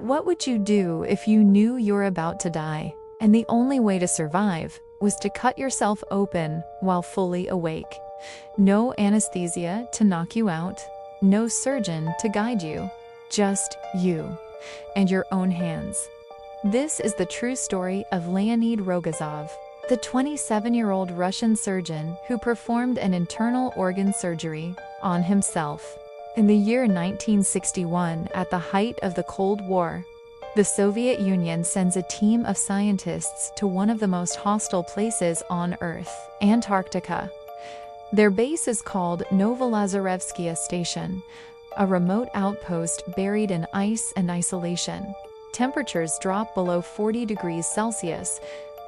What would you do if you knew you're about to die, and the only way to survive was to cut yourself open while fully awake? No anesthesia to knock you out, no surgeon to guide you, just you and your own hands. This is the true story of Leonid Rogozov, the 27-year-old Russian surgeon who performed an internal organ surgery on himself. In the year 1961, at the height of the Cold War, the Soviet Union sends a team of scientists to one of the most hostile places on Earth, Antarctica. Their base is called Novolazarevskaya Station, a remote outpost buried in ice and isolation. Temperatures drop below 40 degrees Celsius,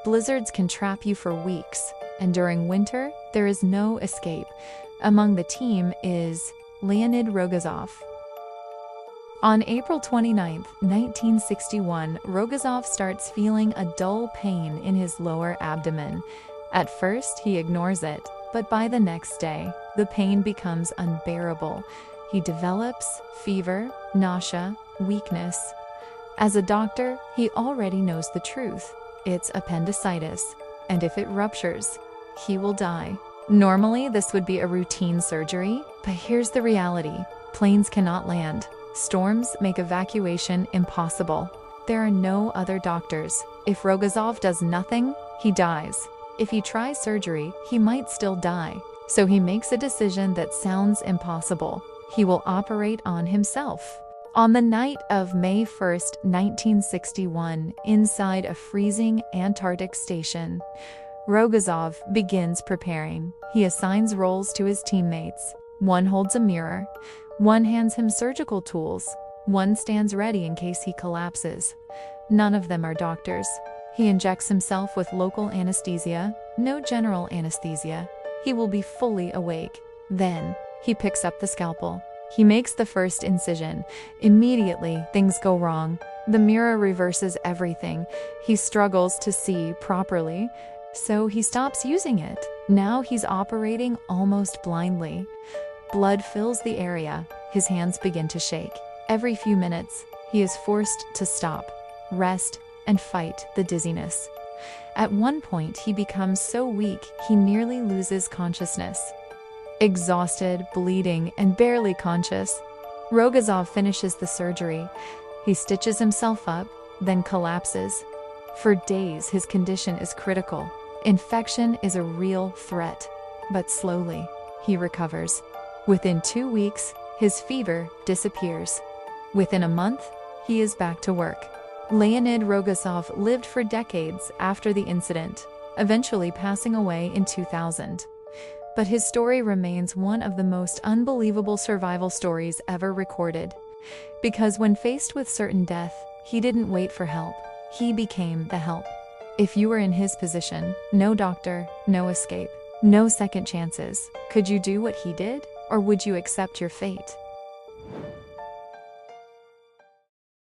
blizzards can trap you for weeks, and during winter, there is no escape. Among the team is Leonid Rogozov. On April 29, 1961, Rogozov starts feeling a dull pain in his lower abdomen. At first, he ignores it, but by the next day, the pain becomes unbearable. He develops fever, nausea, weakness. As a doctor, he already knows the truth. It's appendicitis, and if it ruptures, he will die. Normally, this would be a routine surgery, but here's the reality. Planes cannot land. Storms make evacuation impossible. There are no other doctors. If Rogozov does nothing, he dies. If he tries surgery, he might still die. So he makes a decision that sounds impossible. He will operate on himself. On the night of May 1, 1961, inside a freezing Antarctic station, Rogozov begins preparing. He assigns roles to his teammates. One holds a mirror, one hands him surgical tools, one stands ready in case he collapses. None of them are doctors. He injects himself with local anesthesia, no general anesthesia. He will be fully awake. Then, he picks up the scalpel. He makes the first incision. Immediately, things go wrong. The mirror reverses everything. He struggles to see properly, so he stops using it. Now he's operating almost blindly. Blood fills the area. His hands begin to shake. Every few minutes, he is forced to stop, rest, and fight the dizziness. At one point, he becomes so weak he nearly loses consciousness. Exhausted, bleeding, and barely conscious, Rogozov finishes the surgery. He stitches himself up, then collapses. For days, his condition is critical. Infection is a real threat, but slowly, he recovers. Within 2 weeks, his fever disappears. Within a month, he is back to work. Leonid Rogozov lived for decades after the incident, eventually passing away in 2000. But his story remains one of the most unbelievable survival stories ever recorded. Because when faced with certain death, he didn't wait for help. He became the help. If you were in his position, no doctor, no escape, no second chances. Could you do what he did, or would you accept your fate?